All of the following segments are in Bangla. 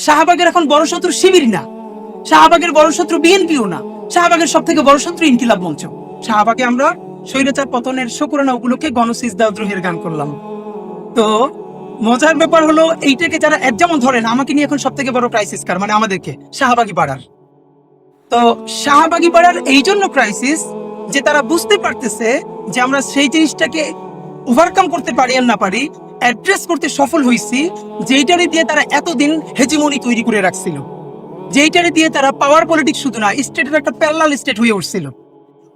শাহবাগের এখন বড় শত্রু শিবির না, শাহবাগের বড় শত্রু বিএনপিও না, শাহবাগের সব থেকে বড় শত্রু ইনকিলাব মঞ্চ। শাহবাগে আমরা স্বৈরাচার পতনের শুকরানা উপলক্ষে গণসিজদা দ্রোহের গান করলাম। তো মজার ব্যাপার হলো এইটাকে যারা যেমন ধরেন আমাকে নিয়ে এখন সব থেকে বড় ক্রাইসিস কার, মানে আমাদেরকে শাহবাগী পাড়ার। তো শাহবাগী পাড়ার এই জন্য ক্রাইসিস যে তারা বুঝতে পারতেছে যে আমরা সেই জিনিসটাকে ওভারকাম করতে পারি আর না পারি, অ্যাড্রেস করতে সফল হয়েছি, যেইটারে দিয়ে তারা এতদিন হেজিমনি তৈরি করে রাখছিল, যেইটারে দিয়ে তারা পাওয়ার পলিটিক্স শুধু না স্টেটের একটা প্যারালাল স্টেট হয়ে উঠছিল।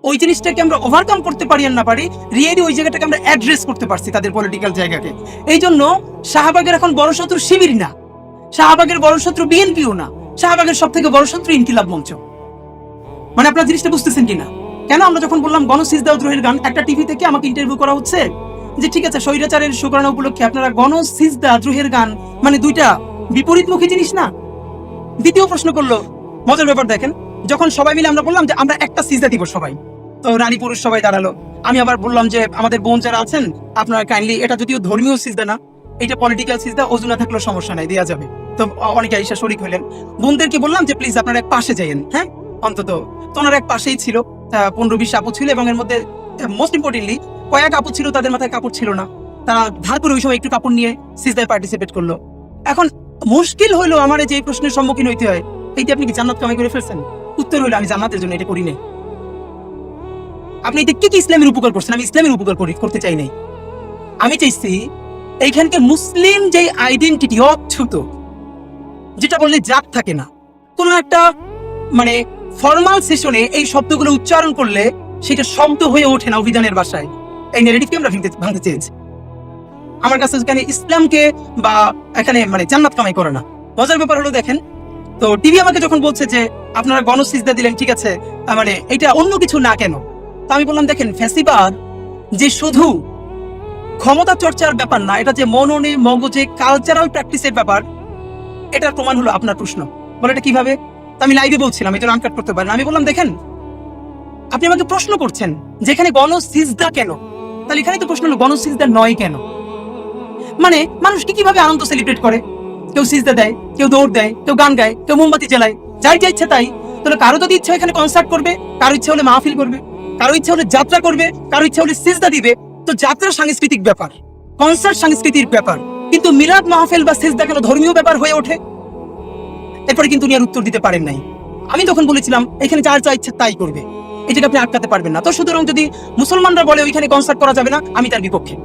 ওই জিনিসটাকে আমরা ওভারকাম করতে পারি আর না পারি, রিয়েলি ওই জায়গাটাকে আমরা অ্যাড্রেস করতে পারছি তাদের পলিটিক্যাল জায়গাকে। এই জন্য শাহবাগের এখন বড় শত্রু শিবির না, শাহবাগের বড় শত্রু বিএনপিও না, শাহবাগের সব থেকে বড় শত্রু ইনকিলাব মঞ্চ। মানে আপনারা জিনিসটা বুঝতেছেন কিনা? কেন আমরা যখন বললাম গণসিজদা দ্রোহের গান, একটা টিভি থেকে আমাকে ইন্টারভিউ করা হচ্ছে যে ঠিক আছে স্বৈরাচারের শুকরানা উপলক্ষে আপনারা গণসিজদা দ্রোহের গান, মানে দুইটা বিপরীতমুখী জিনিস না? দ্বিতীয় প্রশ্ন করলো, মজার ব্যাপার দেখেন, যখন সবাই মিলে আমরা বললাম যে আমরা একটা সিজদা দিব সবাই, তো নারী পুরুষ সবাই দাঁড়ালো। আমি আবার বললাম যে আমাদের বোন যারা আছেন আপনারা কাইন্ডলি, এটা যদিও ধর্মীয় সিজদা না, এটা পলিটিক্যাল সিজদা, ওযু না থাকলেও সমস্যা নাই, দেওয়া যাবে। তো অনেকে আইসা শরীক হইলেন। বোনদেরকে বললাম যে প্লিজ আপনারা এক পাশে যাইয়েন, হ্যাঁ অন্তত। তো ওনারা এক পাশেই ছিল, 15-20 আপু ছিল, এবং এর মধ্যে মোস্ট ইম্পর্টেন্টলি কয়েক আপু ছিল তাদের মাথায় কাপড় ছিল না, তারা ধার করে ওই সময় একটু কাপড় নিয়ে সিজদায় পার্টিসিপেট করলো। এখন মুশকিল হইলো আমার যে প্রশ্নের সম্মুখীন হইতে হয়, এইটা আপনি কি জান্নাত কামাই করে ফেলছেন? উত্তর হইলো আমি জান্নাতের জন্য এটা করি নাই। আপনি এটা কি ইসলামের উপকার করছেন? আমি ইসলামের উপকার করতে চাই নাই। আমি চাইছি এইখানকার মুসলিম যে আইডেন্টিটি অচ্ছুত, যেটা বললে জাত থাকে না, কোন একটা মানে ফর্মাল সেশনে এই শব্দগুলো উচ্চারণ করলে সেটা শব্দ হয়ে ওঠে না অভিধানের ভাষায়, এই নেগেটিভকে আমরা ভাঙতে চেয়েছি। আমার কাছে এখানে ইসলামকে বা এখানে মানে জান্নাত কামাই করে না। মজার ব্যাপার হলো দেখেন, তো টিভি আমাকে যখন বলছে যে আপনারা গণসিজদা দিলেন, ঠিক আছে, মানে এটা অন্য কিছু না কেন? তো আমি বললাম দেখেন, ফ্যাসিবাদ যে শুধু ক্ষমতা চর্চার ব্যাপার না, এটা যে মননে মগজে কালচারাল প্র্যাকটিসের ব্যাপার, এটার প্রমাণ হলো আপনার প্রশ্ন। বলে এটা কিভাবে? আমি লাইভে বলছিলাম, এটা আনকাট করতে পারেন। আমি বললাম দেখেন, আপনি আমাকে প্রশ্ন করছেন যেখানে গণসিজদা কেন, তাহলে এখানে তো প্রশ্ন হলো গণসিজদা নয় কেন? মানে মানুষ কিভাবে আনন্দ সেলিব্রেট করে? কেউ সিজদা দেয়, কেউ দৌড় দেয়, কেউ গান গায়, কেউ মোমবাতি জ্বালায়, যার যা ইচ্ছা তাই। তাহলে কারো যদি ইচ্ছা এখানে কনসার্ট করবে, কারো ইচ্ছা হলে মাহফিল করবে, কারো ইচ্ছা হলে যাত্রা করবে, কারো ইচ্ছা হলে সিজদা দিবে। তো যাত্রা সাংস্কৃতিক ব্যাপার, কনসার্ট সাংস্কৃতিক ব্যাপার, কিন্তু মিলাদ মাহফিল বা সিজদা কেন ধর্মীয় ব্যাপার হয়ে ওঠে? এরপরে কিন্তু উনি আর উত্তর দিতে পারেন নাই। আমি তখন বলেছিলাম এখানে যার যা ইচ্ছা তাই করবে, এটাকে আপনি আটকাতে পারবেন না। তো সুতরাং যদি মুসলমানরা বলে ওইখানে কনসার্ট করা যাবে না, আমি তার বিপক্ষে।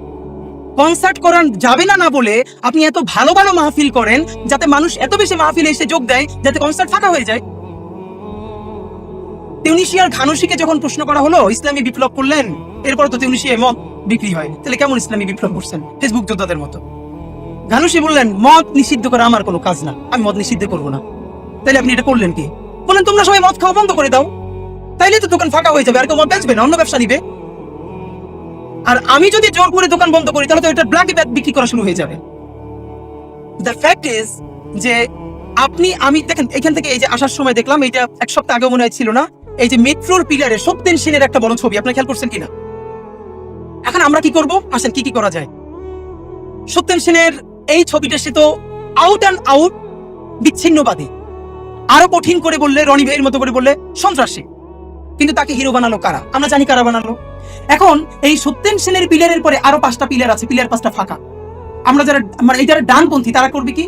কনসার্ট করা যাবে না না বলে আপনি এত ভালো ভালো মাহফিল করেন, যাতে মানুষ এত বেশি মাহফিলে এসে যোগ দেয়, যাতে কনসার্ট ফাঁকা হয়ে যায়। তিউনিসিয়ার ঘানুশিকে যখন প্রশ্ন করা হলো ইসলামী বিপ্লব করলেন, এরপর তো তিউনিসিয়ায় মদ বিক্রি হয়, তাহলে কেমন ইসলামী বিপ্লব করছেন? ফেসবুক যোদ্ধাদের মতো। ঘানুশি বললেন মদ নিষিদ্ধ করা আমার কোনো কাজ না, আমি মদ নিষিদ্ধ করবো না। তাহলে আপনি এটা করলেন কি? বলেন তোমরা সবাই মদ খাওয়া বন্ধ করে দাও, তাইলে তো দোকান ফাঁকা হয়ে যাবে, আর কেউ মদ বেচবে না, অন্য ব্যবসা নিবে। আর আমি যদি জোর করে দোকান বন্ধ করি, তাহলে তো এটা ব্ল্যাকে বিক্রি করা শুরু হয়ে যাবে। দ্য ফ্যাক্ট ইজ যে আমি দেখেন, এখান থেকে এই যে আসার সময় দেখলাম, এইটা এক সপ্তাহ আগে মনে হয় ছিল না, এই যে মেট্রোর পিলারে সত্যেন সেনের একটা বড় ছবি, আপনারা খেয়াল করছেন কিনা? এখন আমরা কি করব? আসেন কি করা যায়। সত্যেন সেনের এই ছবিটা সে তো আউট অ্যান্ড আউট বিচ্ছিন্নবাদী, আরো কঠিন করে বললে রনি ভাইয়ের মতো করে বললে সন্ত্রাসী। কিন্তু তাকে হিরো বানালো কারা? আমরা জানি কারা বানালো। এখন এই সত্যেন সেনের পিলারের পরে আরো 5টা পিলার আছে, পিলার 5টা ফাঁকা। আমরা যারা মানে এই যারা ডানপন্থী, তারা করবে কি?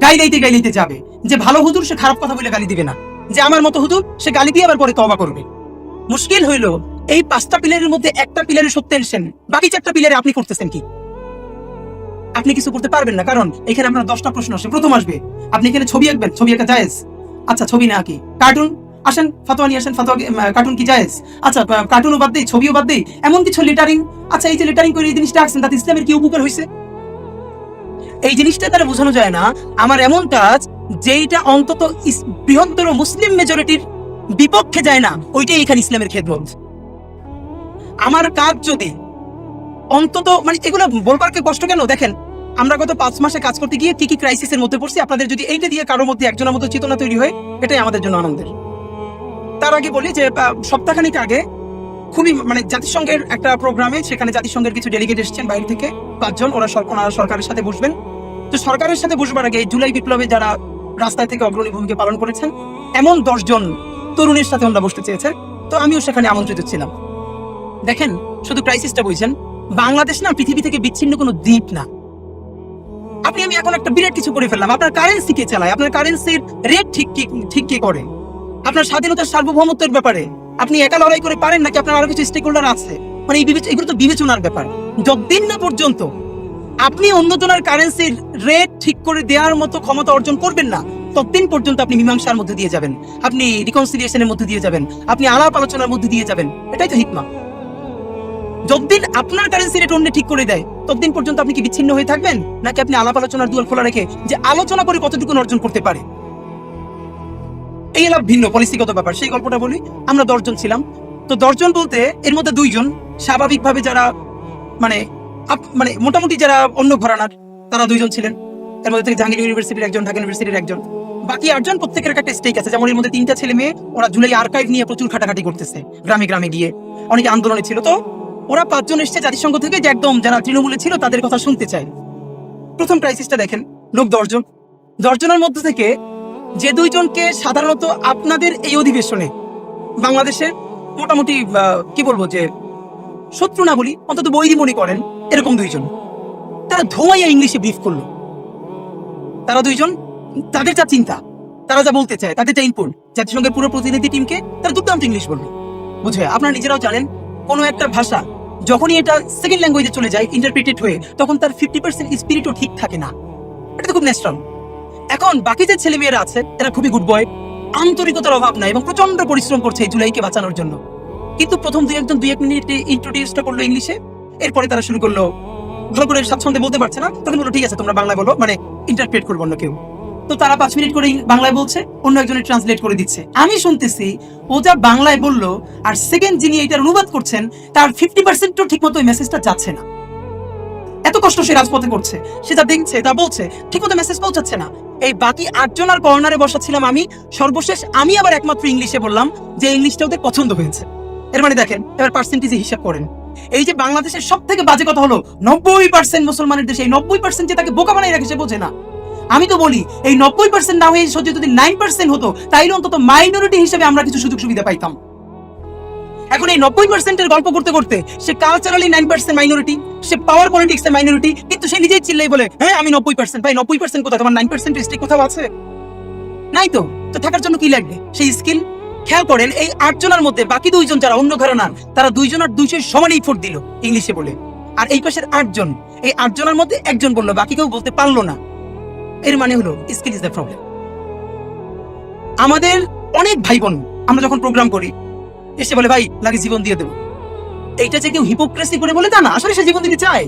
গাইলাইতে যাবে যে ভালো হুজুর সে খারাপ কথা বলে গালি দিবে না, যে আমার মতো হুজুর সে গালি দিয়ে আবার পরে তওবা করবে। মুশকিল হইলো এই 5টা পিলারের মধ্যে একটা পিলারে সত্যেন সেন, বাকি 4টা পিলারে আপনি করতেছেন কি? আপনি কিছু করতে পারবেন না, কারণ এখানে আপনার 10টা প্রশ্ন আসে। প্রথম আসবে আপনি এখানে ছবি আঁকবেন, ছবি আঁকা জায়েজ? আচ্ছা ছবি না আঁকি, কার্টুন আসেন, ফাতোয়া নিয়ে আসেন, ফাতোয়া কার্টুন কি জায়েজ? আচ্ছা কার্টুনও বাদ দেই, ছবিও বাদ দেই, এমন কিছু লেটারিং। আচ্ছা এই যে লেটারিং করে এই জিনিসটা আঁকছেন, তাতে ইসলামের কি উপকার হয়েছে? এই জিনিসটা তারা বোঝানো যায় না। আমার এমন কাজ যেইটা অন্তত বৃহত্তর মুসলিম মেজরিটির বিপক্ষে যায় না, ওইটাই এখানে ইসলামের খেদমত। আমার কাজ যদি অন্তত মানে এগুলো বলবার কষ্ট কেন? দেখেন আমরা গত 5 মাসে কাজ করতে গিয়ে কি ক্রাইসিসের মধ্যে পড়ছি, আপনাদের যদি এইটা দিয়ে কারোর মধ্যে একজনের মতো চেতনা তৈরি হয়, এটাই আমাদের জন্য আনন্দের। তার আগে বলি যে সপ্তাহখানিক আগে খুবই মানে জাতিসংঘের একটা প্রোগ্রামে, সেখানে জাতিসংঘের কিছু ডেলিগেট এসেছেন বাইরে থেকে 5 জন, ওনারা সরকারের সাথে বসবেন। তো সরকারের সাথে বসবার আগে জুলাই বিপ্লবে যারা রাস্তায় থেকে অগ্রণী ভূমিকা পালন করেছেন, এমন 10 জন তরুণের সাথে আমরা বসতে চেয়েছেন। তো আমিও সেখানে আমন্ত্রিত ছিলাম। দেখেন, শুধু ক্রাইসিসটা বুঝছেন, বাংলাদেশ না পৃথিবী থেকে বিচ্ছিন্ন কোনো দ্বীপ না। আমি এখন একটা বিরাট কিছু করে ফেললাম। আপনার কারেন্সি কে চালায়? আপনার কারেন্সির রেট ঠিক কে করে? আপনার স্বাধীনতার সার্বভৌমত্বের ব্যাপারে আপনি একা লড়াই করে পারেন নাকি আপনার আরো কিছু স্টেক হোল্ডার আছে? মানে এগুলো তো বিবেচনার ব্যাপার। যতদিন না পর্যন্ত আপনি অন্যজনের কারেন্সির রেট ঠিক করে দেওয়ার মতো ক্ষমতা অর্জন করবেন না, ততদিন পর্যন্ত আপনি মীমাংসার মধ্যে দিয়ে যাবেন, আপনি রিকনসিলিয়েশনের মধ্যে দিয়ে যাবেন, আপনি আলাপ আলোচনার মধ্যে দিয়ে যাবেন। এটাই তো হিকমা। যতদিন আপনার কারেন্সি রেট অন্য ঠিক করে দেয়, ততদিন পর্যন্ত আপনি কি বিচ্ছিন্ন হয়ে থাকবেন, নাকি আপনি আলাপ আলোচনার দুয়ার খোলা রেখে যে আলোচনা করে কতটুকু অর্জন করতে পারে? এই হলো ভিন্ন পলিসিগত ব্যাপার। সেই গল্পটা বলি। আমরা 10 জন ছিলাম। তো 10 জন বলতে এর মধ্যে 2 জন স্বাভাবিকভাবে যারা মানে মোটামুটি যারা অন্য ঘরানার, তারা 2 জন ছিলেন। এর মধ্যে থেকে জাহাঙ্গীর ইউনিভার্সিটির একজন, ঢাকা ইউনিভার্সিটির একজন। বাকি 8 জন প্রত্যেকের একটা স্টেক আছে। যেমন এর মধ্যে 3টা ছেলে মেয়ে, ওরা জুলাই আর্কাইভ নিয়ে প্রচুর খাটাখাটি করতেছে, গ্রামে গ্রামে গিয়ে অনেকে আন্দোলনে ছিল। তো ওরা 5 জন এসছে জাতিসংঘ থেকে, যে একদম যারা তৃণমূলে ছিল তাদের কথা শুনতে চায়। প্রথম ক্রাইসিসটা দেখেন, লোক 10 জন। 10 জনের মধ্যে থেকে যে 2 জনকে সাধারণত আপনাদের এই অধিবেশনে বাংলাদেশে মোটামুটি কি বলবো, যে শত্রু না বলি, অন্তত বৈরী মনে করেন, এরকম 2 জন, তারা ধোঁয়াইয়া ইংলিশে ব্রিফ করলো। তারা 2 জন, তাদের যা চিন্তা, তারা যা বলতে চায়, তাদের যা ইনপুট, জাতিসংঘের পুরো প্রতিনিধি টিমকে তারা দুর্দান্ত ইংলিশ বললো। বুঝে আপনারা নিজেরাও জানেন, কোনো একটা ভাষা যখনই এটা সেকেন্ড ল্যাঙ্গুয়েজে চলে যায়, ইন্টারপ্রিটেড হয়ে, তখন তার 50% স্পিরিটও ঠিক থাকে না। এটা তো খুব ন্যাচারাল। এখন বাকি যে ছেলে মেয়েরা আছে, এরা খুবই গুড বয়, আন্তরিকতার অভাব নাই এবং প্রচন্ড পরিশ্রম করছে এই জুলাইকে বাঁচানোর জন্য। কিন্তু প্রথম 2-1 মিনিটে ইন্ট্রোডিউসটা করলো ইংলিশে। এরপরে তারা শুরু করলো, ভালো করে স্বাচ্ছন্দ্যে বলতে পারছে না, তখন বললো ঠিক আছে তোমরা বাংলায় বলো, মানে ইন্টারপ্রেট করবো অন্য কেউ। তো তারা 5 মিনিট করে বাংলায় বলছে, অন্য একজনের ট্রান্সলেট করে দিচ্ছে। আমি শুনতেছি ও যা বাংলায় বললো, আর সেকেন্ড যিনি এটার অনুবাদ করছেন, তার 50%ও ঠিক মতো মেসেজটা যাচ্ছে না। এত কষ্ট সে রাজপথে করছে, সে যা দেখছে তা বলছে, ঠিক মতো মেসেজ পৌঁছাচ্ছে না। এই বাকি 8 জনের কর্নারে বসা ছিলাম আমি। সর্বশেষ আমি আবার একমাত্র ইংলিশে বললাম, যে ইংলিশটা ওদের পছন্দ হয়েছে। এর মানে দেখেন, এবার পার্সেন্টেজে হিসাব করেন। এই যে বাংলাদেশের সব থেকে বাজে কথা হলো, 90% মুসলমানের দেশে এই 90% যে তাকে বোকা বানাই রাখে সে বোঝে না। আমি তো বলি, এই 90% না হয়ে যদি 9% হতো, তাইলে অন্তত মাইনরিটি হিসেবে আমরা কিছু সুযোগ সুবিধা পাইতাম। এখন এই 90%-এর গল্প করতে করতে সে কালচারালি 9% মাইনরিটি, সে পাওয়ার পলিটিক্সে মাইনরিটি, কিন্তু সে নিজেই চিল্লাই বলে, হ্যাঁ আমি 90%। ভাই 90% কোথায়? তোমার 9% স্টেক কোথাও আছে? নাই তো। তো থাকার জন্য কি লাগবে? সেই স্কিল। খেয়াল করেন, এই 8 জনের মধ্যে বাকি 2 জন যারা অন্য ঘরানার, তারা 2 জনের 200 সমান ইফোর্ট দিল ইংলিশে বলে। আর এই পাশের 8 জন, এই 8 জনের মধ্যে একজন বললো, বাকি কেউ বলতে পারলো না। এর মানে হলো স্কিল ইজ দ্য প্রবলেম। আমাদের অনেক ভাই বোন আমরা যখন প্রোগ্রাম করি, এসে বলে ভাই লাগে জীবন দিয়ে দেবো। এইটা যে কেউ হিপোক্রেসি করে বলে তা না, আসলে সে জীবন দিতে চায়।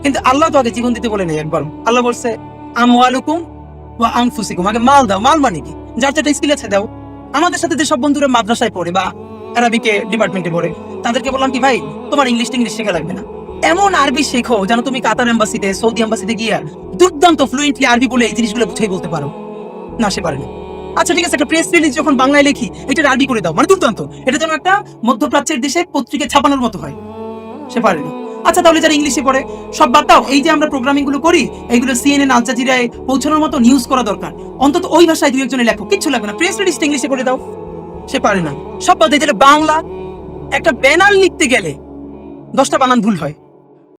কিন্তু আল্লাহ তো আগে জীবন দিতে বলে নেই একবার। আল্লাহ বলছে আমওয়ালুকুম ওয়া আনফুসিকুম, আগে মাল দাও। মাল মানে কি? যার যেটা স্কিল আছে দাও। আমাদের সাথে যে সব বন্ধুরা মাদ্রাসায় পড়ে বা আরবিকে ডিপার্টমেন্টে পড়ে, তাদেরকে বললাম কি ভাই তোমার ইংলিশ শেখা লাগবে না, এমন আরবি শেখো যেন তুমি কাতার এম্বাসিতে, সৌদি এম্বাসিতে গিয়ে দুর্দান্ত ফ্লুয়েন্টলি আরবি বলে এই জিনিসগুলো বুঝাই বলতে পারো। না, সে পারে না। আচ্ছা ঠিক আছে, একটা প্রেস রিলিজ যখন বাংলায় লিখি, এটা আরবি করে দাও, মানে দুর্দান্ত, এটা যেন একটা মধ্যপ্রাচ্যের দেশে পত্রিকা ছাপানোর মতো হয়। সে পারে না। আচ্ছা তাহলে যারা ইংলিশে পড়ে সব বাদ দাও, এই যে আমরা প্রোগ্রামিং গুলো করি, এইগুলো CNN, আল জাজিরায় পৌঁছানোর মতো নিউজ করা দরকার। অন্তত ওই ভাষায় 2-1 জনের লেখো, কিচ্ছু লাগবে না, প্রেস রিলিজ ইংলিশে করে দাও। সে পারে না। সব বাদ দিয়ে বাংলা একটা ব্যানার লিখতে গেলে 10টা বানান ভুল হয়,